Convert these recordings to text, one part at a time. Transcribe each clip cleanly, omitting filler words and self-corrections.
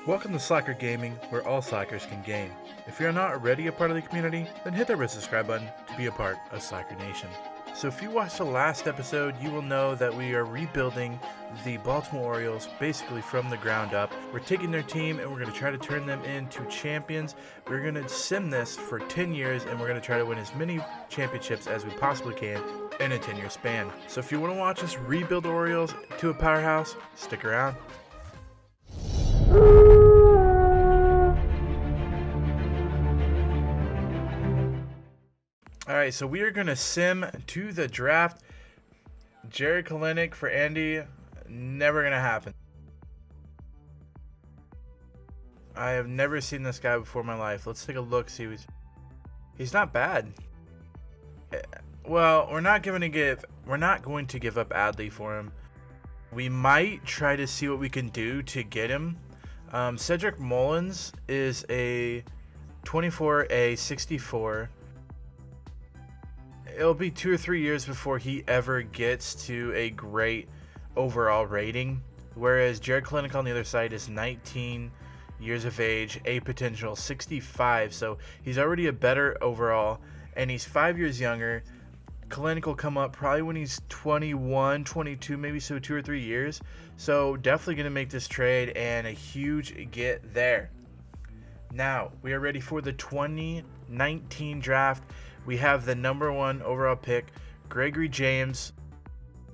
Welcome to Slacker Gaming, where all slackers can game. If you're not already a part of the community, then hit that red subscribe button to be a part of Slacker Nation. So if you watched the last episode, you will know that we are rebuilding the Baltimore Orioles basically from the ground up. We're taking their team and we're going to try to turn them into champions. We're going to sim this for 10 years and we're going to try to win as many championships as we possibly can in a 10-year span. So if you want to watch us rebuild the Orioles to a powerhouse, stick around. Alright, so we are going to sim to the draft. Jared Kalenic for Andy, never going to happen. I have never seen this guy before in my life. Let's take a look, see he's not bad. Well, we're not going to give up Adley for him. We might try to see what we can do to get him. Cedric Mullins is a 24A 64. It'll be 2 or 3 years before he ever gets to a great overall rating, whereas Jared Kalenic on the other side is 19 years of age, a potential 65, so he's already a better overall, and he's 5 years younger. Kalenic will come up probably when he's 21, 22, maybe, so 2 or 3 years, so definitely going to make this trade and a huge get there. Now, we are ready for the 2019 draft. We have the number 1 overall pick, Gregory James.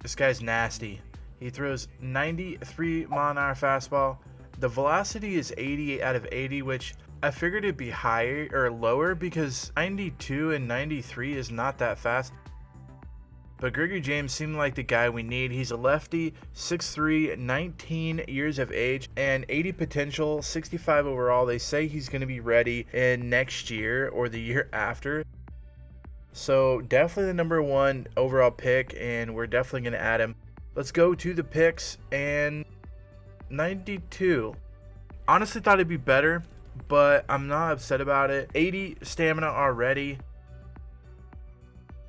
This guy's nasty. He throws 93 mile-an-hour fastball. The velocity is 80 out of 80, which I figured it'd be higher or lower because 92 and 93 is not that fast. But Gregory James seemed like the guy we need. He's a lefty, 6'3", 19 years of age, and 80 potential, 65 overall. They say he's going to be ready in next year or the year after. So definitely the number 1 overall pick, and we're definitely going to add him. Let's go to the picks, and 92. Honestly thought it'd be better, but I'm not upset about it. 80 stamina already.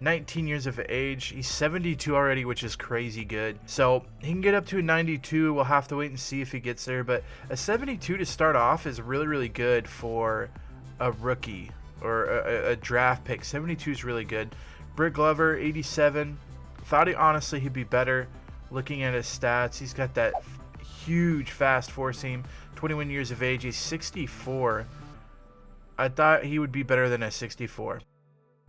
19 years of age. He's 72 already, which is crazy good. So he can get up to a 92. We'll have to wait and see if he gets there, but a 72 to start off is really, really good for a rookie. Or a draft pick. 72 is really good. Britt Glover, 87. Thought honestly he'd be better looking at his stats. He's got that huge fast four seam. 21 years of age. He's 64. I thought he would be better than a 64.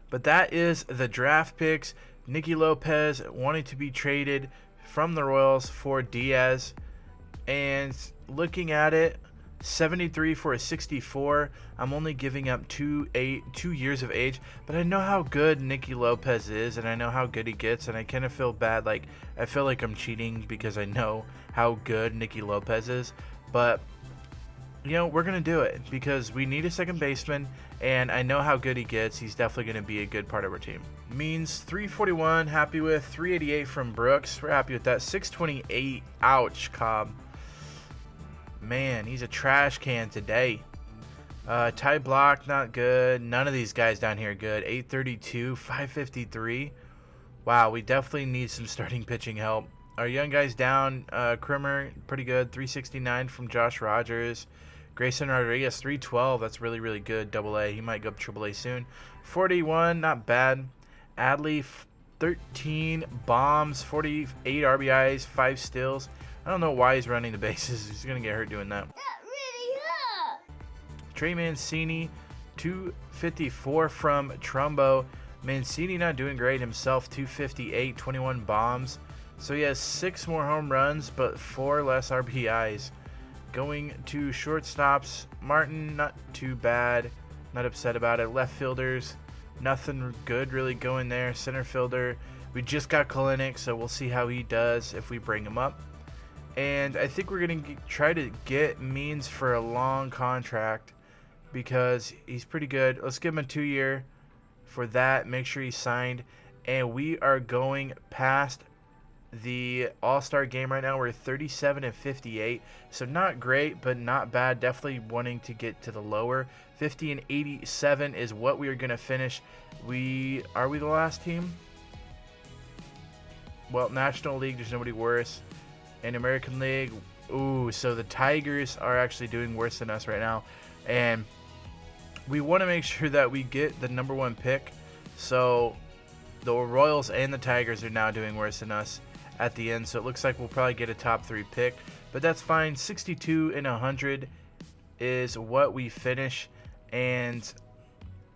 But that is the draft picks. Nicky Lopez wanting to be traded from the Royals for Diaz. And looking at it, 73 for a 64. I'm only giving up 2 years of age, but I know how good Nicky Lopez is, and I know how good he gets, and I kind of feel bad. Like, I feel like I'm cheating because I know how good Nicky Lopez is, but you know, we're gonna do it because we need a second baseman, and I know how good he gets. He's definitely gonna be a good part of our team. Means 341, happy with. 388 from Brooks, we're happy with that. 628, ouch, Cobb. Man, he's a trash can today. Ty Block, not good. None of these guys down here good. 832, 553. Wow, we definitely need some starting pitching help. Our young guys down. Krimmer, pretty good. 369 from Josh Rogers. Grayson Rodriguez, 312. That's really, really good. Double A. He might go up Triple A soon. 41, not bad. Adley, 13 bombs, 48 RBIs, 5 steals. I don't know why he's running the bases. He's going to get hurt doing that. That really hurt. Trey Mancini, 254 from Trumbo. Mancini not doing great himself. 258, 21 bombs. So he has 6 more home runs, but 4 less RBIs. Going to shortstops, Martin, not too bad. Not upset about it. Left fielders, nothing good really going there. Center fielder, we just got Kalenic, so we'll see how he does if we bring him up. And I think we're going to try to get Means for a long contract because he's pretty good. Let's give him a 2-year for that. Make sure he's signed. And we are going past the All-Star game right now. We're 37 and 58. So not great, but not bad. Definitely wanting to get to the lower. 50 and 87 is what we are going to finish. Are we the last team? Well, National League, there's nobody worse. In American League, Ooh, so the Tigers are actually doing worse than us right now. And we want to make sure that we get the number 1 pick. So the Royals and the Tigers are now doing worse than us at the end. So it looks like we'll probably get a top 3 pick. But that's fine. 62 and 100 is what we finish. And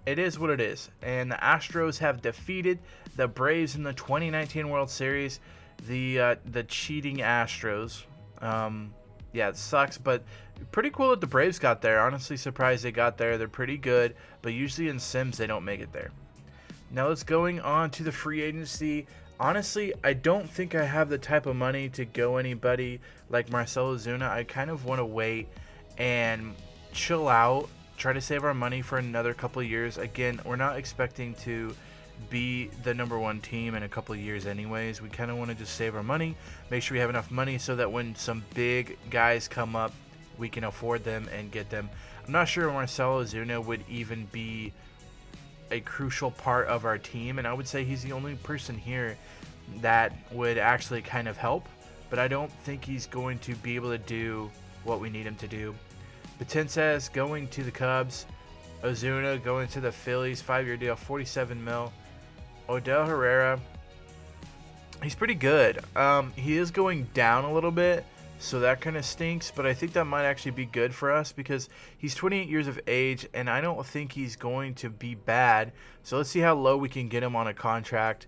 it is what it is. And the Astros have defeated the Braves in the 2019 World Series. The cheating Astros. Yeah, it sucks, but pretty cool that the Braves got there. Honestly surprised they got there. They're pretty good, but usually in Sims they don't make it there. Now let's going on to the free agency. Honestly, I don't think I have the type of money to go anybody like Marcell Ozuna. I kind of want to wait and chill out, try to save our money for another couple of years. Again, we're not expecting to be the number 1 team in a couple of years anyways. We kind of want to just save our money, make sure we have enough money so that when some big guys come up, we can afford them and get them. I'm not sure Marcell Ozuna would even be a crucial part of our team, and I would say he's the only person here that would actually kind of help, but I don't think he's going to be able to do what we need him to do. Betances going to the Cubs, Ozuna going to the Phillies, 5-year deal, $47 million. Odell Herrera, he's pretty good. He is going down a little bit, so that kind of stinks, but I think that might actually be good for us because he's 28 years of age, and I don't think he's going to be bad. So let's see how low we can get him on a contract.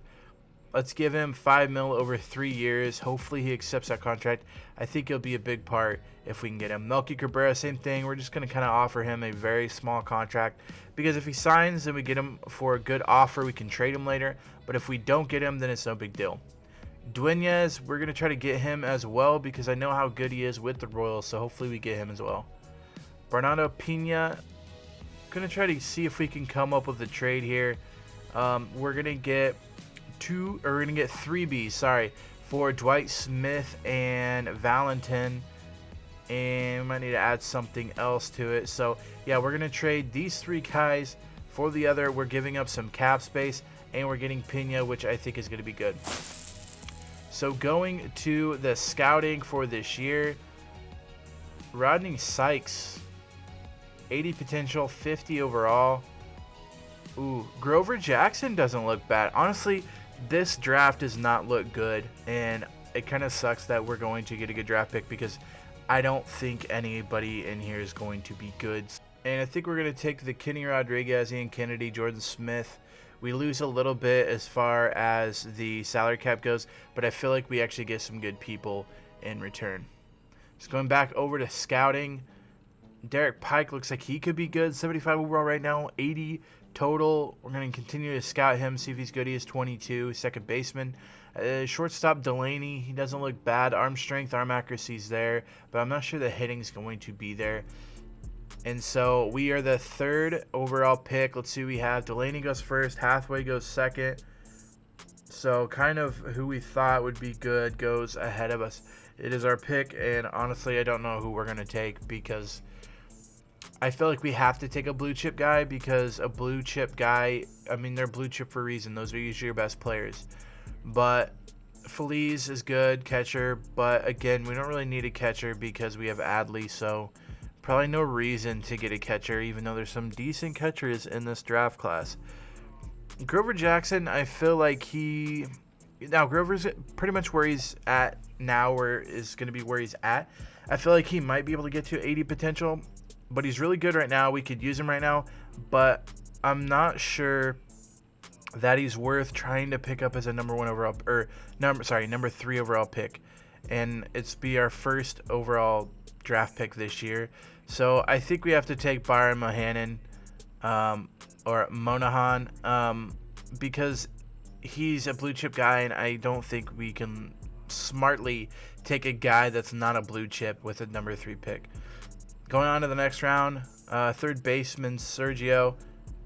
Let's give him $5 million over 3 years. Hopefully he accepts that contract. I think he'll be a big part if we can get him. Melky Cabrera, same thing. We're just going to kind of offer him a very small contract because if he signs and we get him for a good offer, we can trade him later. But if we don't get him, then it's no big deal. Dueñas, we're going to try to get him as well because I know how good he is with the Royals, so hopefully we get him as well. Bernardo Pena, going to try to see if we can come up with a trade here. We're going to get 3 Bs, for Dwight Smith and Valentin, and we might need to add something else to it. So yeah, we're gonna trade these 3 guys for the other. We're giving up some cap space, and we're getting Pena, which I think is gonna be good. So going to the scouting for this year, Rodney Sykes, 80 potential, 50 overall. Ooh, Grover Jackson doesn't look bad. Honestly, this draft does not look good, and it kind of sucks that we're going to get a good draft pick because I don't think anybody in here is going to be good. And I think we're going to take the Kenny Rodriguez, Ian Kennedy, Jordan Smith. We lose a little bit as far as the salary cap goes, but I feel like we actually get some good people in return. Just going back over to scouting, Erik Pike looks like he could be good. 75 overall right now, 80 total. We're going to continue to scout him, see if he's good. He is 22. Second baseman. Shortstop Delaney, he doesn't look bad. Arm strength, arm accuracy is there, but I'm not sure the hitting is going to be there. And so we are the 3rd overall pick. Let's see who we have. Delaney goes first. Hathaway goes second. So kind of who we thought would be good goes ahead of us. It is our pick, and honestly, I don't know who we're going to take because I feel like we have to take a blue chip guy because a blue chip guy, I mean, they're blue chip for a reason. Those are usually your best players. But Feliz is good, catcher. But again, we don't really need a catcher because we have Adley. So probably no reason to get a catcher, even though there's some decent catchers in this draft class. Grover Jackson, I feel like Grover's pretty much where he's at now, where is going to be where he's at. I feel like he might be able to get to 80 potential. But he's really good right now. We could use him right now. But I'm not sure that he's worth trying to pick up as a number 3 overall pick. And it's be our first overall draft pick this year. So I think we have to take Byron Monahan because he's a blue chip guy, and I don't think we can smartly take a guy that's not a blue chip with a number 3 pick. Going on to the next round, third baseman Sergio,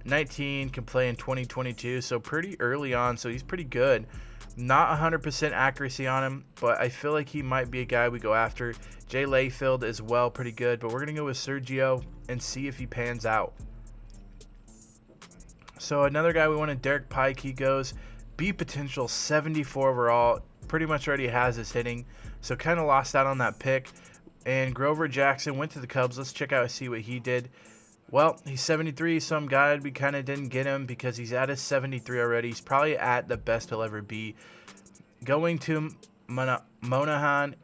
19, can play in 2022, so pretty early on, so he's pretty good. Not 100% accuracy on him, but I feel like he might be a guy we go after. Jay Layfield as well, pretty good, but we're going to go with Sergio and see if he pans out. So another guy we wanted, Erik Pike, he goes B potential, 74 overall, pretty much already has his hitting, so kind of lost out on that pick. And Grover Jackson went to the Cubs. Let's check out, see what he did. Well, he's 73, so I'm glad we kind of didn't get him because he's at his 73 already. He's probably at the best he'll ever be. Going to Monahan,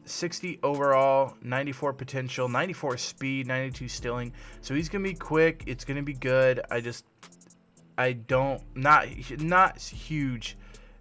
60 overall, 94 potential, 94 speed, 92 stealing. So he's going to be quick. It's going to be good. Not huge,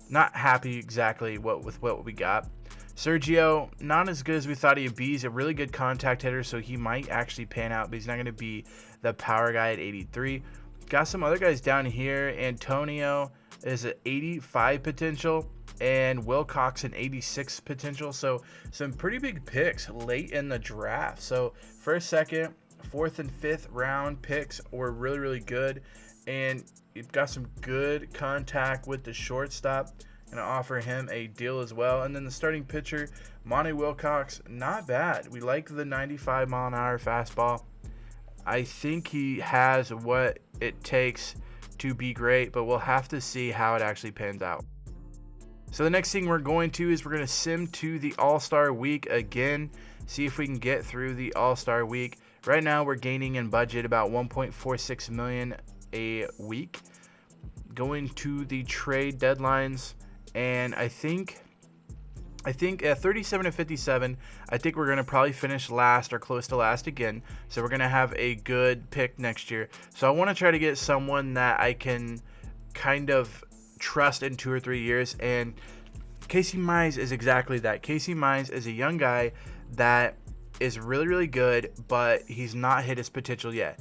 not happy exactly with what we got. Sergio, not as good as we thought he'd be. He's a really good contact hitter, so he might actually pan out, but he's not going to be the power guy at 83. Got some other guys down here. Antonio is an 85 potential, and Wilcox an 86 potential. So some pretty big picks late in the draft. So first, second, fourth, and fifth round picks were really, really good. And you've got some good contact with the shortstop. Gonna offer him a deal as well. And then the starting pitcher, Monty Wilcox, not bad. We like the 95 mile an hour fastball. I think he has what it takes to be great, but we'll have to see how it actually pans out. So the next thing we're going to sim to the All-Star Week again, see if we can get through the All-Star Week. Right now we're gaining in budget about 1.46 million a week. Going to the trade deadlines, and I think at 37 to 57, I think we're going to probably finish last or close to last again. So we're going to have a good pick next year. So I want to try to get someone that I can kind of trust in 2 or 3 years. And Casey Mize is exactly that. Casey Mize is a young guy that is really, really good, but he's not hit his potential yet.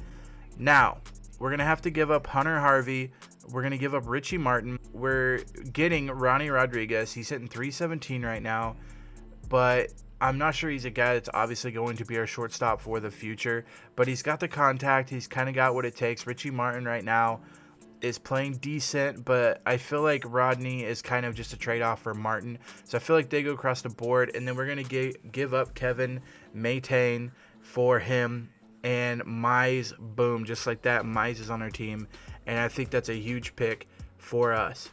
Now, we're going to have to give up Hunter Harvey. We're going to give up Richie Martin. We're getting Ronnie Rodriguez. He's hitting 317 right now, but I'm not sure he's a guy that's obviously going to be our shortstop for the future, but he's got the contact. He's kind of got what it takes. Richie Martin right now is playing decent, but I feel like Rodney is kind of just a trade-off for Martin. So I feel like they go across the board, and then we're going to give up Kevin Maytane for him. And Mize, boom, just like that, Mize is on our team. And I think that's a huge pick for us.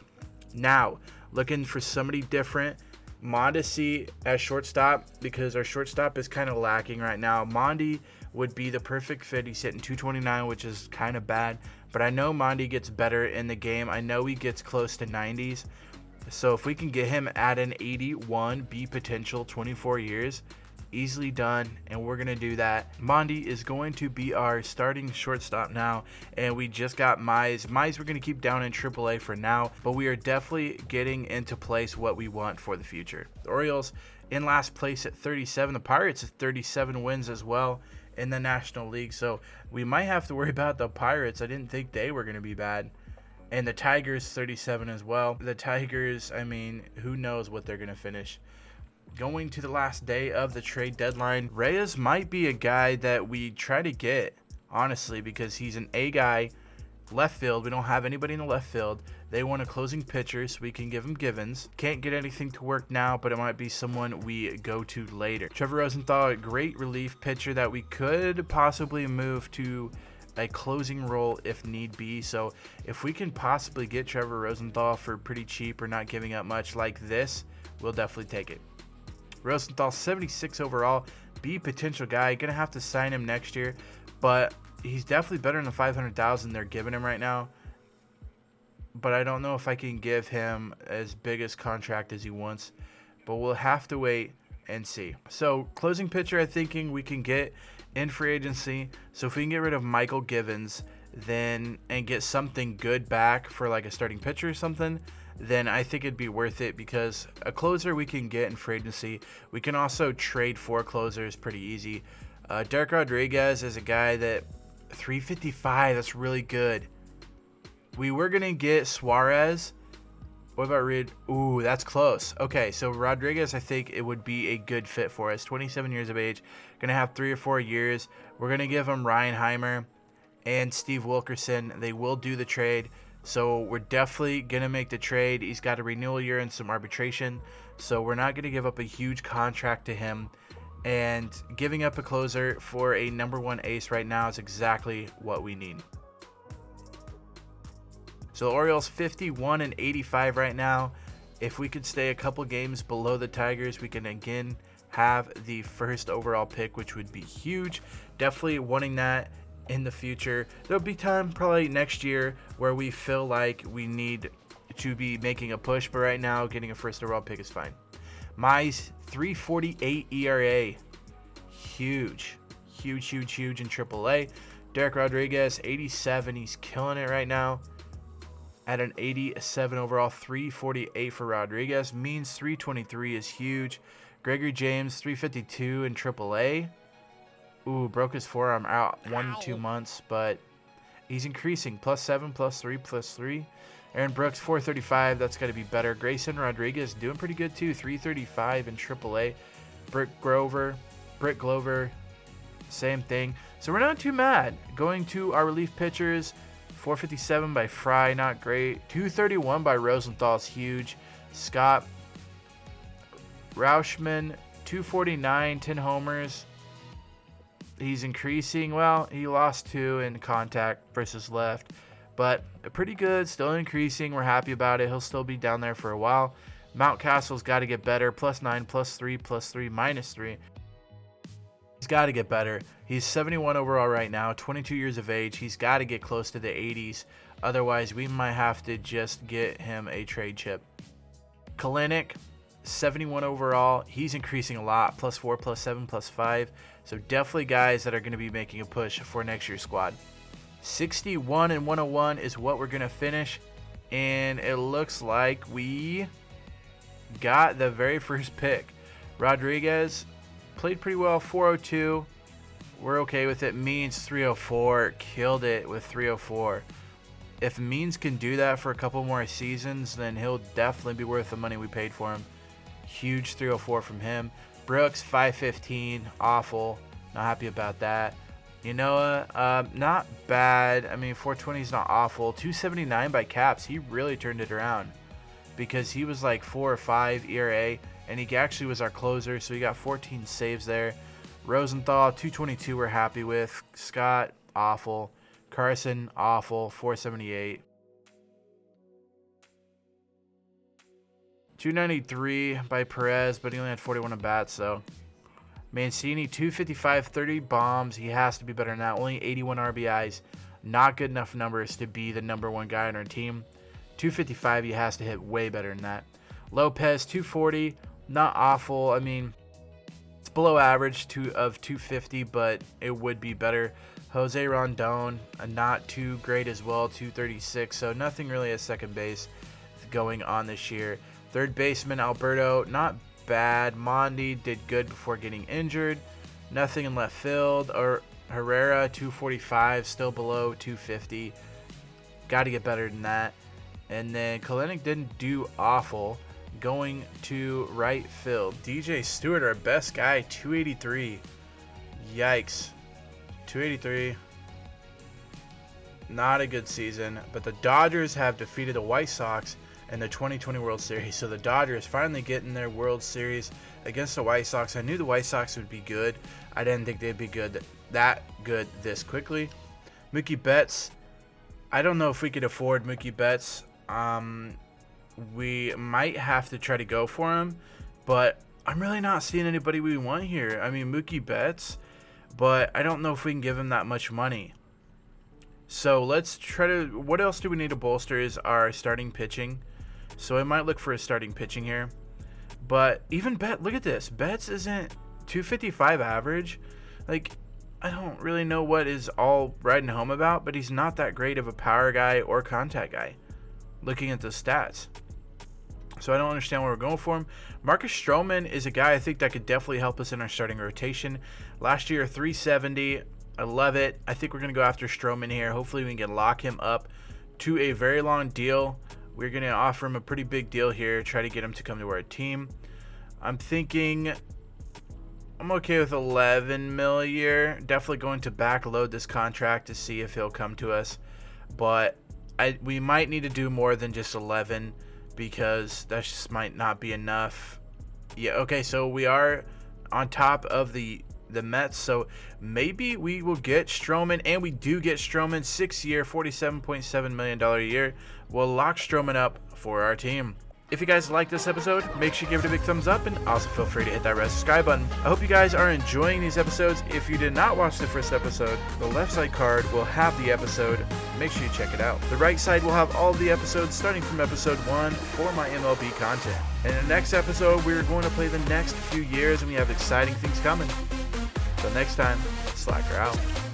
Now, looking for somebody different. Mondesi as shortstop, because our shortstop is kind of lacking right now. Mondi would be the perfect fit. He's hitting 229, which is kind of bad. But I know Mondi gets better in the game. I know he gets close to 90s. So if we can get him at an 81 B potential, 24 years, easily done, and we're going to do that. Mondi is going to be our starting shortstop now, and we just got Mize. Mize we're going to keep down in AAA for now, but we are definitely getting into place what we want for the future. The Orioles in last place at 37. The Pirates at 37 wins as well in the National League, so we might have to worry about the Pirates. I didn't think they were going to be bad. And the Tigers 37 as well. The Tigers, I mean, who knows what they're going to finish. Going to the last day of the trade deadline, Reyes might be a guy that we try to get, honestly, because he's an A guy, left field. We don't have anybody in the left field. They want a closing pitcher, so we can give him Givens. Can't get anything to work now, but it might be someone we go to later. Trevor Rosenthal, a great relief pitcher that we could possibly move to a closing role if need be. So if we can possibly get Trevor Rosenthal for pretty cheap or not giving up much like this, we'll definitely take it. Rosenthal, 76 overall, B potential guy. Gonna have to sign him next year, but he's definitely better than the 500,000 they're giving him right now. But I don't know if I can give him as big a contract as he wants, but we'll have to wait and see. So closing pitcher, I'm thinking we can get in free agency. So if we can get rid of Michael Givens, then and get something good back for like a starting pitcher or something, then I think it'd be worth it, because a closer we can get in free agency. We can also trade for closers pretty easy. Derek Rodriguez is a guy that 355, that's really good. We were going to get Suarez. What about Reed? Ooh, that's close. Okay, so Rodriguez, I think it would be a good fit for us. 27 years of age, going to have 3 or 4 years. We're going to give him Ryan Heimer and Steve Wilkerson. They will do the trade. So we're definitely going to make the trade. He's got a renewal year and some arbitration. So we're not going to give up a huge contract to him. And giving up a closer for a number 1 ace right now is exactly what we need. So the Orioles 51 and 85 right now. If we could stay a couple games below the Tigers, we can again have the first overall pick, which would be huge. Definitely wanting that in the future. There'll be time probably next year where we feel like we need to be making a push, but right now getting a first overall pick is fine. Mize 3.48 ERA, huge in AAA. Derek Rodriguez 87, he's killing it right now at an 87 overall. 3.48 for Rodriguez. Means 3.23 is huge. Gregory James 3.52 in AAA. Ooh, broke his forearm out 1 to 2 months, but he's increasing. +7, +3, +3. Aaron Brooks 4.35. That's got to be better. Grayson Rodriguez doing pretty good too. 3.35 in AAA. Brick Glover, same thing. So we're not too mad. Going to our relief pitchers, 4.57 by Fry, not great. 2.31 by Rosenthal is huge. Scott Rauschman 2.49, 10 homers. He's increasing. Well, he lost 2 in contact versus left, but pretty good. Still increasing. We're happy about it. He'll still be down there for a while. Mountcastle's got to get better. +9, +3, +3, -3. He's got to get better. He's 71 overall right now, 22 years of age. He's got to get close to the 80s. Otherwise, we might have to just get him a trade chip. Kalinick, 71 overall. He's increasing a lot. +4, +7, +5. So definitely guys that are going to be making a push for next year's squad. 61 and 101 is what we're going to finish. And it looks like we got the very first pick. Rodriguez played pretty well, 402. We're okay with it. Means 304. Killed it with 304. If Means can do that for a couple more seasons, then he'll definitely be worth the money we paid for him. Huge 304 from him. Brooks 515. Awful. Not happy about that. Not bad. I mean, 420 is not awful. 279 by Caps. He really turned it around because he was like 4 or 5 ERA, and he actually was our closer, so he got 14 saves there. Rosenthal 222 we're happy with. Scott awful. Carson awful. 478. 293 by Perez, but he only had 41 at bats, so. Mancini 255, 30 bombs. He has to be better than that. Only 81 RBIs. Not good enough numbers to be the #1 guy on our team. 255, he has to hit way better than that. Lopez 240, not awful. I mean, it's below average of 250, but it would be better. Jose Rondon, not too great as well, 236. So nothing really at second base going on this year. Third baseman Alberto, not bad. Mondi did good before getting injured. Nothing in left field. Or Herrera 245, still below 250. Got to get better than that. And then Kalinick didn't do awful. Going to right field, DJ Stewart, our best guy, 283. Yikes. 283. Not a good season. But the Dodgers have defeated the White Sox in the 2020 World Series. So the Dodgers finally getting their World Series against the White Sox. I knew the White Sox would be good. I didn't think they'd be that good this quickly. Mookie Betts. I don't know if we could afford Mookie Betts. We might have to try to go for him, but I'm really not seeing anybody we want here. I mean, Mookie Betts, but I don't know if we can give him that much money. So let's try to. What else do we need to bolster is our starting pitching. So I might look for a starting pitching here. But even look at this. Betts isn't 255 average. Like, I don't really know what is all riding home about, but he's not that great of a power guy or contact guy, looking at the stats. So I don't understand why we're going for him. Marcus Stroman is a guy I think that could definitely help us in our starting rotation. Last year, 370. I love it. I think we're going to go after Stroman here. Hopefully we can lock him up to a very long deal. We're going to offer him a pretty big deal here. Try to get him to come to our team. I'm thinking I'm okay with 11 mil a year. Definitely going to backload this contract to see if he'll come to us. But we might need to do more than just 11 because that just might not be enough. Yeah, okay, so we are on top of the Mets, so maybe we will get Stroman, and we do get Stroman. 6-year, $47.7 million a year. We'll lock Stroman up for our team. If you guys like this episode, make sure you give it a big thumbs up, and also feel free to hit that red subscribe button. I hope you guys are enjoying these episodes. If you did not watch the first episode, the left side card will have the episode. Make sure you check it out. The right side will have all the episodes starting from episode 1 for my MLB content. And in the next episode, we're going to play the next few years, and we have exciting things coming. Until next time, Slacker out.